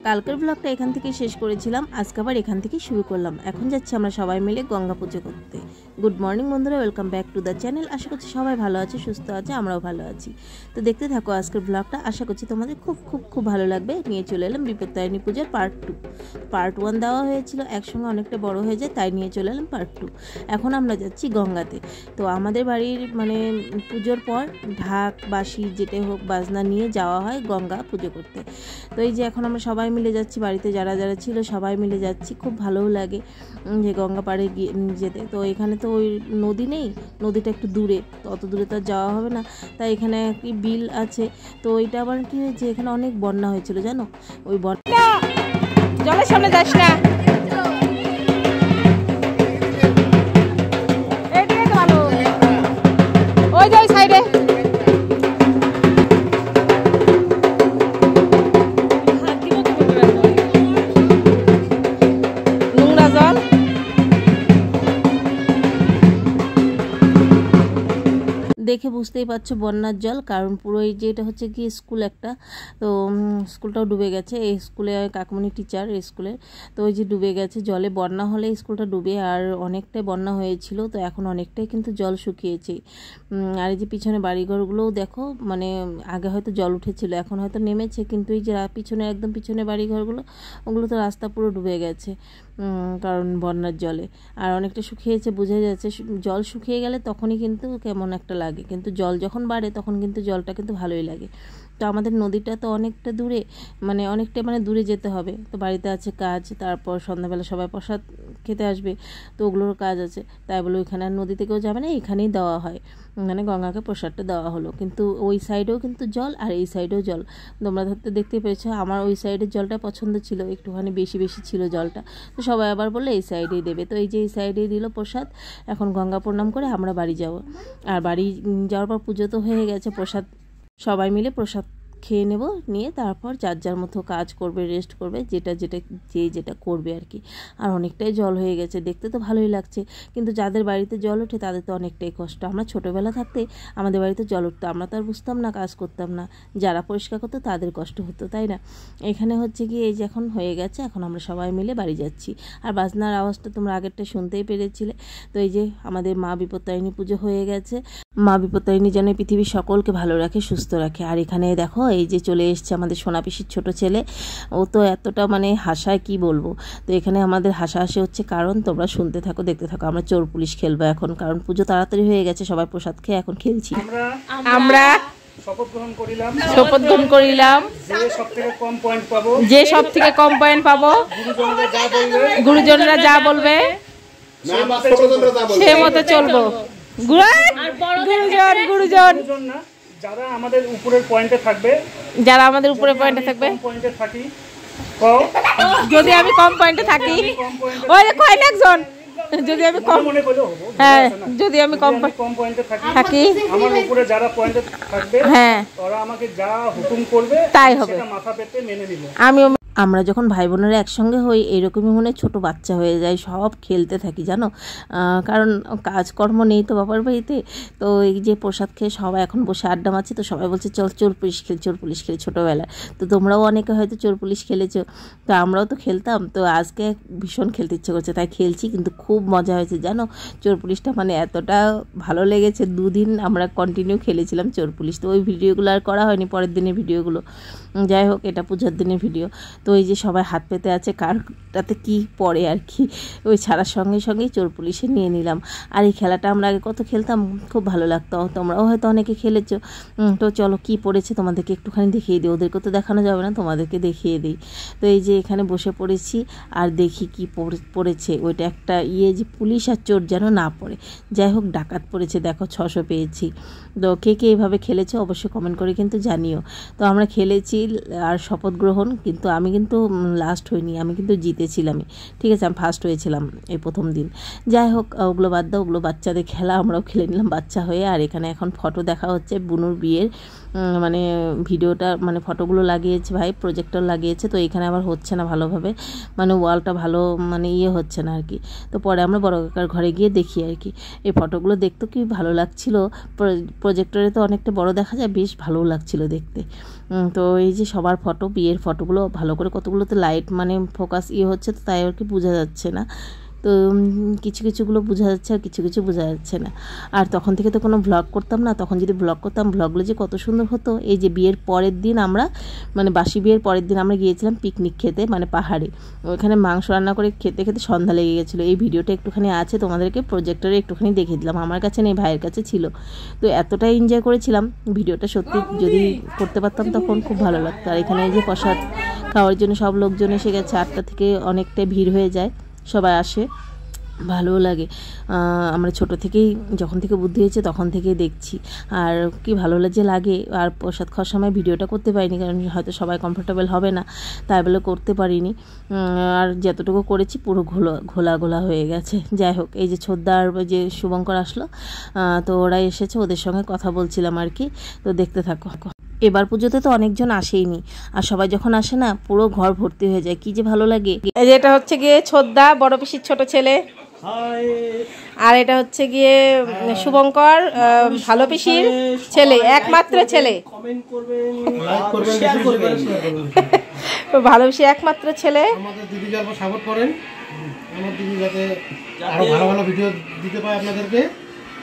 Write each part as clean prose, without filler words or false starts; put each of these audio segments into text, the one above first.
কালকের ব্লগটা এখান থেকে শেষ করেছিলাম, আজকে আবার এখান থেকে শুরু করলাম। এখন যাচ্ছি আমরা সবাই মিলে গঙ্গা পুজো করতে। গুড মর্নিং বন্ধুরা, welcome back to the channel. আশা করছি সবাই ভালো আছে, সুস্থ আছে, আমরাও ভালো আছি। তো দেখতে থাকো আজকের ব্লগটা, আশা করছি তোমাদের খুব খুব খুব ভালো লাগবে। নিয়ে চলে এলাম বিপত্তারিণী পুজোর পার্ট 2। পার্ট 1 দেওয়া হয়েছিল, একসঙ্গে অনেকটা বড় হয়ে যায়, তাই নিয়ে চলে এলাম পার্ট 2। এখন আমরা যাচ্ছি গঙ্গাতে। তো আমাদের বাড়ির পুজোর পর ঢাক বাঁশি যেটা হোক বাজনা নিয়ে যাওয়া হয় গঙ্গা পুজো করতে। তো এই যে এখন আমরা সবাই মিলে যাচ্ছি, বাড়িতে যারা যারা ছিল সবাই মিলে যাচ্ছি। খুব ভালোও লাগে যে গঙ্গা পাড়ে গিয়ে যেতে। তো এখানে তো ওই নদী নেই, নদীটা একটু দূরে, তো অত দূরে তো যাওয়া হবে না, তাই এখানে কি বিল আছে। তো ওইটা আবার কি হয়েছে, এখানে অনেক বন্যা হয়েছিল জানো, ওই বন্যা জলের সামনে যাস না। ওই যে ওই সাইডে দেখে বুঝতেই পারছো বন্যার জল, কারণ পুরো এই যে এটা হচ্ছে কি স্কুল একটা, তো স্কুলটাও ডুবে গেছে। এই স্কুলে কাকমনি টিচার এই স্কুলের, তো ওই যে ডুবে গেছে জলে। বন্যা হলে স্কুলটা ডুবে, আর অনেকটাই বন্যা হয়েছিল, তো এখন অনেকটাই কিন্তু জল শুকিয়েছে। আর এই যে পিছনে বাড়িঘরগুলোও দেখো, আগে হয়তো জল উঠেছিল, এখন হয়তো নেমেছে, কিন্তু এই যে পিছনে একদম পিছনে বাড়িঘরগুলো, ওগুলো তো রাস্তা পুরো ডুবে গেছে কারণ বন্যার জলে। আর অনেকটা শুকিয়েছে, বোঝা যাচ্ছে। জল শুকিয়ে গেলে তখনই কিন্তু কেমন একটা লাগে, কিন্তু জল যখন বাড়ে তখন কিন্তু জলটা কিন্তু ভালোই লাগে। তো আমাদের নদীটা তো অনেকটা দূরে, অনেকটা দূরে যেতে হবে। তো বাড়িতে আছে কাজ, তারপর সন্ধ্যাবেলা সবাই প্রসাদ খেতে আসবে, তো ওগুলোর কাজ আছে, তাই বলে ওইখানে আর নদী থেকেও যাবে না, এখানেই দেওয়া হয়, গঙ্গাকে প্রসাদটা দেওয়া হলো। কিন্তু ওই সাইডেও কিন্তু জল আর এই সাইডেও জল, তোমরা দেখতে পেয়েছো। আমার ওই সাইডের জলটা পছন্দ ছিল, একটুখানি বেশি বেশি ছিল জলটা, তো সবাই আবার বললো এই সাইডেই দেবে। তো এই যে এই সাইডেই দিল প্রসাদ। এখন গঙ্গা প্রণাম করে আমরা বাড়ি যাব। আর বাড়ি যাওয়ার পর পুজো তো হয়ে গেছে, প্রসাদ সবাই মিলে প্রসাদ খেয়ে নেব, নিয়ে তারপর যার যার মতো কাজ করবে, রেস্ট করবে, যেটা করবে আর কি। আর অনেকটাই জল হয়ে গেছে, দেখতে তো ভালোই লাগছে, কিন্তু যাদের বাড়িতে জল ওঠে তাদের তো অনেকটাই কষ্ট। আমরা ছোটোবেলা থাকতে আমাদের বাড়িতে জল উঠতো, আমরা তো আর বুঝতাম না, কাজ করতাম না, যারা পরিষ্কার করতো তাদের কষ্ট হতো, তাই না। এখানে হচ্ছে কি এই যে এখন হয়ে গেছে, এখন আমরা সবাই মিলে বাড়ি যাচ্ছি। আর বাজনার আওয়াজটা তোমরা আগেরটা শুনতেই পেরেছিলে। তো এই যে আমাদের মা বিপত্তারিণী পুজো হয়ে গেছে। মা বিপত্তারিণী যেন পৃথিবীর সকলকে ভালো রাখে, সুস্থ রাখে। আর এখানে দেখো এই যে চলে এসছে আমাদের সোনা পিসির ছোট ছেলে, ও তো এতটা হাসায় কি বলবো। তো এখানে আমাদের হাসাহাসি হচ্ছে, কারণ তোমরা শুনতে থাকো, দেখতে থাকো। আমরা চোর পুলিশ খেলবো এখন, কারণ পুজো তাড়াতাড়ি হয়ে গেছে, সবাই প্রসাদ খেয়ে এখন খেলছি। আমরা শপথ গ্রহণ করিলাম যে সব থেকে কম পয়েন্ট পাবো, গুরুজনরা যা বলবে সে মতো চলবো। গুরুজন যারা আমাদের উপরের পয়েন্টে থাকবে, যদি আমি কম পয়েন্টে থাকি, ওই দেখো একজন, যদি আমি কম পয়েন্টে থাকি, আমার উপরে যারা পয়েন্টে থাকবে, ওরা আমাকে যা হুকুম করবে তাই হবে, মাথা পেতে মেনে নিব। আমরা যখন ভাই বোনেরা একসঙ্গে হই, এরকমই ছোট বাচ্চা হয়ে যায়, সব খেলতে থাকি জানো, কারণ কাজকর্ম নেই তো বাবার বাড়িতে। তো এই যে প্রসাদ খেয়ে সবাই এখন বসে আড্ডা মারছি, তো সবাই বলছে চল চোর পুলিশ খেলি ছোটোবেলায়। তো তোমরাও অনেকে হয়তো চোর পুলিশ খেলেছো, তো আমরাও তো খেলতাম। তো আজকে ভীষণ খেলতে ইচ্ছে করছে, তাই খেলছি, কিন্তু খুব মজা হয়েছে জানো। চোর পুলিশটা এতটা ভালো লেগেছে, 2 দিন আমরা কন্টিনিউ খেলেছিলাম চোর পুলিশ। তো ওই ভিডিওগুলো আর করা হয়নি, পরের দিনের ভিডিওগুলো। যাই হোক, এটা পূজার দিনের ভিডিও। তো এই যে সবাই হাত পেতে আছে, কারটাতে কি পড়ে আর কি, ওই ছাড়ার সঙ্গেই চোর পুলিশে নিয়ে নিলাম। আর এই খেলাটা আমরা আগে কত খেলতাম, খুব ভালো লাগতো, তোমরাও হয়তো অনেকে খেলেছো। তো চলো কি পড়েছে তোমাদেরকে একটুখানি দেখিয়ে দিই, ওদেরকে তো দেখানো যাবে না, তোমাদেরকে দেখিয়ে দিই। তো এই যে এখানে বসে পড়েছি আর দেখি কি পড়েছে। ওইটা একটা যে পুলিশ আর চোর যেন না পড়ে, যাই হোক ডাকাত পড়েছে, দেখো 600 পেয়েছি। তো কে এইভাবে খেলেছে অবশ্যই কমেন্ট করে কিন্তু জানিও। তো আমরা খেলেছি আর শপথ গ্রহণ, কিন্তু আমি কিন্তু লাস্ট হইনি, আমি কিন্তু জিতেছিলামই, ঠিক আছে, আমি ফার্স্ট হয়েছিলাম এই প্রথম দিন। যাই হোক, ওগুলো বাদ দাও, ওগুলো বাচ্চাদের খেলা, আমরাও খেলে নিলাম বাচ্চা হয়ে। আর এখানে এখন ফটো দেখা হচ্ছে বুনুর বিয়ের, ভিডিওটা ফটোগুলো লাগিয়েছে ভাই, প্রজেক্টর লাগিয়েছে, তো এখানে আবার হচ্ছে না ভালোভাবে, ওয়ালটা ভালো হচ্ছে না আর কি। তো পরে আমরা বড় কাকার ঘরে গিয়ে দেখি আর কি। এই ফটোগুলো দেখতে কি ভালো লাগছিল, প্রজেক্টরে তো অনেকটা বড় দেখা যায়, বেশ ভালো লাগছিল দেখতে। তো এই যে সবার ফটো, বিয়ের ফটোগুলো ভালো করে উপরে কতগুলোতে লাইট মানে ফোকাস হচ্ছে, তো তাই আর কি বোঝা যাচ্ছে না। তো কিছু কিছুগুলো বোঝা যাচ্ছে আর কিছু কিছু বোঝা যাচ্ছে না। আর তখন থেকে তো কোনো ভ্লগ করতাম না, তখন যদি ভ্লগ করতাম ভ্লগগুলো যে কত সুন্দর হতো। এই যে বিয়ের পরের দিন আমরা মানে বাসি বিয়ের পরের দিন আমরা গিয়েছিলাম পিকনিক খেতে, মানে পাহাড়ে। ওইখানে মাংস রান্না করে খেতে খেতে সন্ধ্যা লেগে গেছিলো। এই ভিডিওটা একটুখানি আছে, তোমাদেরকে প্রজেক্টরে একটুখানি দেখিয়ে দিলাম। আমার কাছে নেই, ভাইয়ের কাছে ছিল। তো এতটাই এনজয় করেছিলাম ভিডিওটা, সত্যি যদি করতে পারতাম তখন খুব ভালো লাগতো। আর এখানে এই যে প্রসাদ খাওয়ার জন্য সব লোকজন এসে গেছে, 8টা থেকে অনেকটাই ভিড় হয়ে যায়, সবাই আসে, ভালোও লাগে। আমরা ছোটো থেকেই যখন থেকে বুদ্ধি হয়েছে তখন থেকেই দেখছি, আর কি ভালো লাগে। আর প্রসাদ খাওয়ার সময় ভিডিওটা করতে পারিনি, কারণ হয়তো সবাই কমফোর্টেবল হবে না, তাই বলে করতে পারিনি। আর যতটুকু করেছি পুরো ঘোলা হয়ে গেছে। যাই হোক, এই যে ছোদ্দার যে শুভঙ্কর আসলো, তো ওরা এসেছে, ওদের সঙ্গে কথা বলছিলাম আর কি। তো দেখতে থাকো। এবার পুজোতে তো অনেকজন আসেইনি, আর সবাই যখন আসে না পুরো ঘর ভর্তি হয়ে যায়, কি যে ভালো লাগে। এই যে এটা হচ্ছে গিয়ে ছোদ্দা, বড় পিসির ছোট ছেলে, আর এটা হচ্ছে গিয়ে শুভঙ্কর, ভালো পিসির ছেলে, একমাত্র ছেলে, ভালো পিসির একমাত্র ছেলে। আমাদের দিদি যারা সাপোর্ট করেন, আমার দিদি যাতে আরো ভালো ভালো ভিডিও দিতে পারে আপনাদেরকে,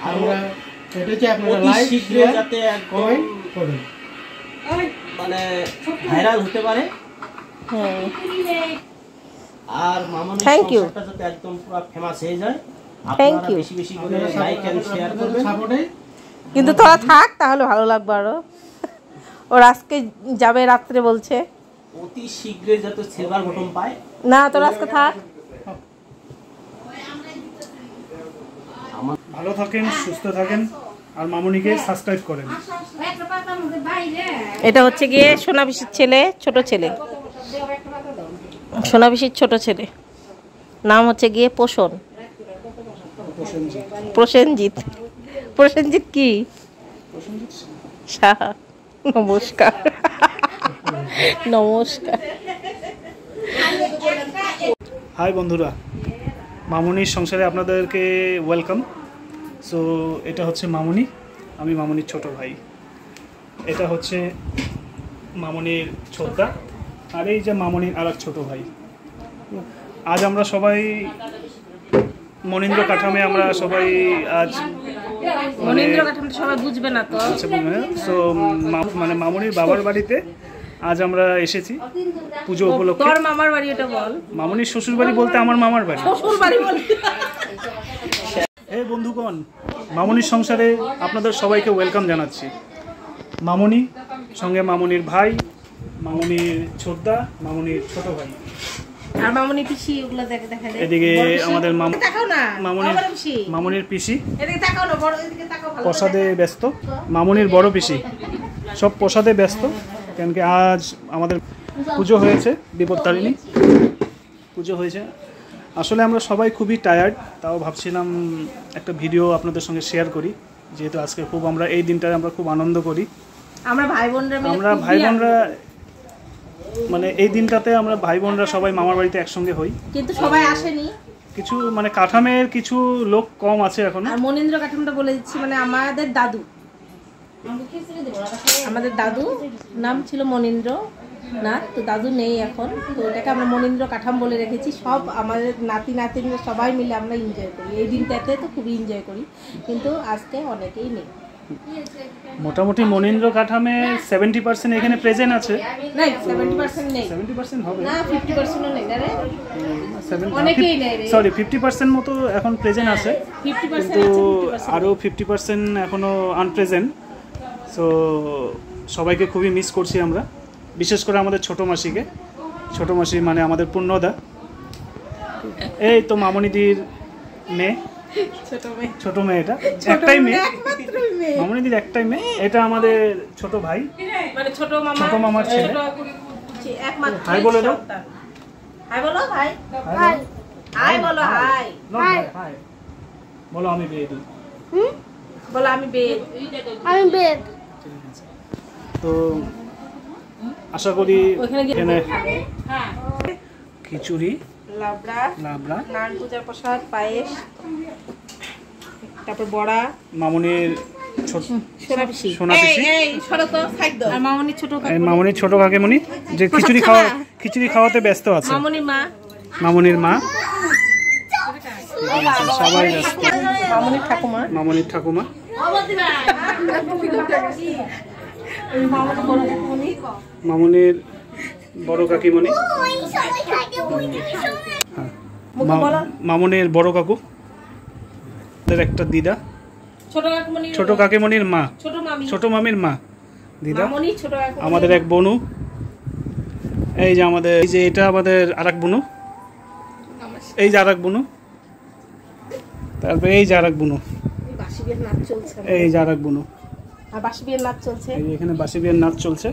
আমরা এটা হচ্ছে আপনারা লাইক শেয়ার যাতে কমেন্ট করবেন, মানে ভাইরাল হতে পারে। হ্যাঁ, আর মামনি থ্যাংক ইউ, যাতে একদম পুরো ফেমাস হয়ে যায়। Thank you. বেশি বেশি করে লাইক এন্ড শেয়ার করবেন সাপোর্টে। কিন্তু তোরা থাক, তাহলে ভালো লাগবে আরো। ওর আজকে যাবে রাত্রে বলছে, অতি শীঘ্রই যাতে সিলভার বটন পায়। না তোর আজকে থাক। ভালো থাকেন, সুস্থ থাকেন, আর মামনিকে সাবস্ক্রাইব করেন। এটা হচ্ছে গিয়ে সোনা পিসির ছেলে, ছোট ছেলে, সোনা পিসির ছোট ছেলে, নাম হচ্ছে গিয়ে প্রসেনজিৎ। প্রসেনজিৎ কি সাহা। নমস্কার। নমস্কার। হাই বন্ধুরা, মামনির সংসারে আপনাদেরকে ওয়েলকাম। সো এটা হচ্ছে মামনি, আমি মামনির ছোট ভাই। এটা হচ্ছে মামনির ছোটদা, আর এই যে মামনির আর এক ছোট ভাই। আজ আমরা সবাই মনীন্দ্র কাঠামে, আমরা সবাই আজ মনীন্দ্র কাঠামে সবাই বুঝবে না তো। সো মানে মামনির বাবার বাড়িতে আজ আমরা এসেছি পুজো উপলক্ষে। তোর মামার বাড়ি এটা বল। মামনির শ্বশুর বাড়ি বলতে আমার মামার বাড়ি। শ্বশুর বাড়ি বল। এই বন্ধুগণ, মামনির সংসারে আপনাদের সবাইকে ওয়েলকাম জানাচ্ছি। মামনি সঙ্গে মামনির ভাই, মামনির ছোটদা, মামনির ছোট ভাই, আর মামনি পিসি, ওগুলো দেখা যায়। এদিকে আমাদের তাকাও না, মামনির পিসি এদিকে তাকাও না, বড় এদিকে তাকাও, ভালো প্রসাদে ব্যস্ত। মামনির বড় পিসি সব প্রসাদে ব্যস্ত, কেন কি আজ আমাদের পুজো হয়েছে, বিপত্তারিণী পুজো হয়েছে। আসলে আমরা সবাই খুবই টায়ার্ড, তাও ভাবছিলাম একটা ভিডিও আপনাদের সঙ্গে শেয়ার করি, যেহেতু আজকে খুব আমরা এই দিনটায় আমরা খুব আনন্দ করি। আমরা ভাই বোনরা মানে এই দিনটাতে আমরা ভাই বোনরা সবাই মামার বাড়িতে একসঙ্গে হই, কিন্তু সবাই আসেনি। কিছু মানে কাঠামের কিছু লোক কম আছে এখন। আর মনীন্দ্র কাঠামটা বলে দিচ্ছি, মানে আমাদের দাদু নাম ছিল মনীন্দ্র না, তো দাদু নেই এখন, তো এটাকে আমরা মনীন্দ্র কাঠাম বলে রেখেছি। সব আমাদের নাতিরা সবাই মিলে আমরা এনজয় করি এই দিনটাতে, তো খুবই এনজয় করি, কিন্তু আজকে অনেকেই নেই। মোটামুটি মনীন্দ্র কাঠামে 70% এখানে প্রেজেন্ট আছে। না 70% নেই, 70% হবে না 50%ও নেই রে, অনেকেই নেই রে, সরি 50% মতো এখন প্রেজেন্ট আছে, 50% কিন্তু আরো 50% এখনো আনপ্রেজেন্ট। সো সবাইকে খুবই মিস করছি আমরা, বিশেষ করে আমাদের ছোট মাসি মানে আমাদের পূর্ণদা। এই তো মামনিদির মেয়ে, ছোট মেয়ে, এটা একটাই মেয়ে, মামনিদির একটাই মেয়ে। এটা আমাদের ছোট ভাই, মানে ছোট মামার ছেলে। একমাত্র হাই বলে দাও, হাই বলো, ভাই হাই, হাই বলো, হাই হাই বলো। আমি বেদ, বলো আমি বেদ। তো আশা করি এখানে খিচুড়ি, লাবড়া, নান, পূজার প্রসাদ, পায়েস, তারপর বড়া, মামনির সোনা পিসি, আর মামনির ছোট মামনির ছোট কাকিমণি যে খিচুড়ি খাওয়াতে ব্যস্ত আছে, মামনির মা, মামনির মা, সবাই ব্যস্ত, মামনির ঠাকুমা, মামনির ঠাকুমা, মামনির বড় কাকিমণি, মামনির বড় কাকু, একটা দিদা, ছোট কাকিমণির মা, ছোট মামির মা, দিদা, আমাদের এক বোনু, এই যে আমাদের, এই যে এটা আমাদের আরেক বোনু, এই যে আরেক বোনু, তারপরে এই যে আরেক বোনু, এই যে আরেক বোনু, এখানে বাসি বিয়ের নাচ চলছে।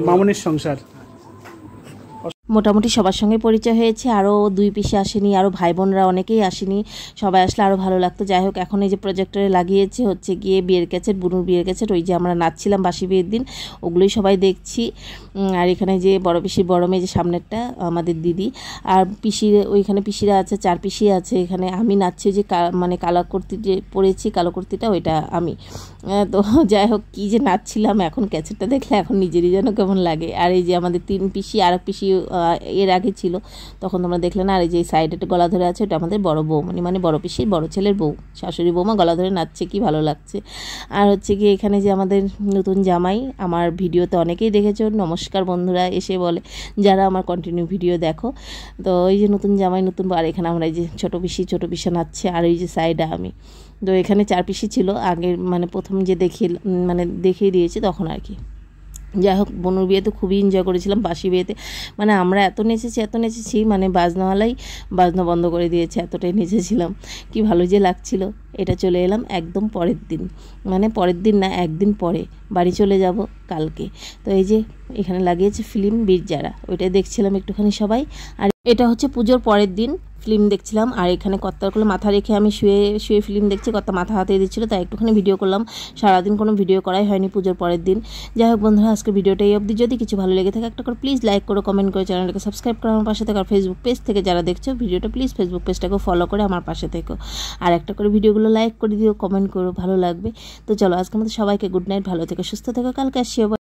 মামনির সংসার। মোটামুটি সবার সঙ্গে পরিচয় হয়েছে, আরও 2 পিসি আসেনি, আরও ভাই বোনরা অনেকেই আসেনি, সবাই আসলে আরও ভালো লাগতো। যাই হোক, এখন এই যে প্রজেক্টরে লাগিয়েছে হচ্ছে গিয়ে বিয়ের ক্যাসেট, বুনুর বিয়ের ক্যাসেট, ওই যে আমরা নাচছিলাম বাসি বিয়ের দিন, ওগুলোই সবাই দেখছি। আর এখানে যে বড় পিসির বড় মেয়ে যে সামনেরটা আমাদের দিদি, আর পিসির ওইখানে পিসিরা আছে, 4 পিসি আছে। এখানে আমি নাচছি যে মানে কালো কুর্তি যে পরেছি, কালো কুর্তিটা ওইটা আমি। তো যাই হোক, কী যে নাচছিলাম, এখন ক্যাসেটটা দেখলে এখন নিজেরই যেন কেমন লাগে। আর এই যে আমাদের 3 পিসি, আর এক পিসি এর আগে ছিল, তখন তোমরা দেখলে না। আর এই যে সাইডে একটা গলা ধরে আছে, ওটা আমাদের বড় বৌমনি, মানে বড় পিসির বড় ছেলের বউ, শাশুড়ি বৌমা গলা ধরে নাচছে, কি ভালো লাগছে। আর হচ্ছে গিয়ে এখানে যে আমাদের নতুন জামাই, আমার ভিডিওতে অনেকেই দেখেছো, নমস্কার বন্ধুরা এসে বলে যারা আমার কন্টিনিউ ভিডিও দেখো। তো এই যে নতুন জামাই, নতুন, আর এখানে আমরা এই যে ছোটো পিসি নাচছে, আর এই যে সাইডে আমি। তো এখানে 4 পিসি ছিল আগের, মানে প্রথম যে দেখিয়ে দিয়েছি তখন আর কি। যাই হোক, বোনুর বিয়েতে খুবই এনজয় করেছিলাম, বাসি বিয়েতে মানে আমরা এত নেচেছি, মানে বাজনাওয়ালাই বাজনা বন্ধ করে দিয়েছে, এতটাই নেচেছিলাম, কি ভালো যে লাগছিল। এটা চলে এলাম একদম পরের দিন, মানে পরের দিন না, একদিন পরে বাড়ি চলে যাব কালকে। তো এই যে এখানে লাগিয়েছে ফিল্ম বীরজারা, ওইটাই দেখছিলাম একটুখানি সবাই। আর এটা হচ্ছে পুজোর পরের দিন ফিল্ম দেখছিলাম। আর এখানে কর্তার কোলে মাথা রেখে আমি শুয়ে ফিল্ম দেখছি, কর্তা মাথা হাতে দিচ্ছিলো, তাই একটুখানি ভিডিও করলাম। সারাদিন কোনো ভিডিও করাই হয়নি পুজোর পরের দিন। যাই হোক বন্ধুরা, আজকে ভিডিওটা এই অবধি। যদি কিছু ভালো লেগে থাকে একটা করে প্লিজ লাইক করো, কমেন্ট করে চ্যানেলটাকে সাবস্ক্রাইব করো আমার পাশে থেকে। আর ফেসবুক পেজ থেকে যারা দেখছো ভিডিওটা, প্লিজ ফেসবুক পেজটাকে ফলো করে আমার পাশে থেকো। আর একটা করে ভিডিওগুলো লাইক করে দিও, কমেন্ট করো, ভালো লাগবে। তো চলো, আজকের মতো সবাইকে গুড নাইট, ভালো থেকো, সুস্থ থেকো, কালকে আসি।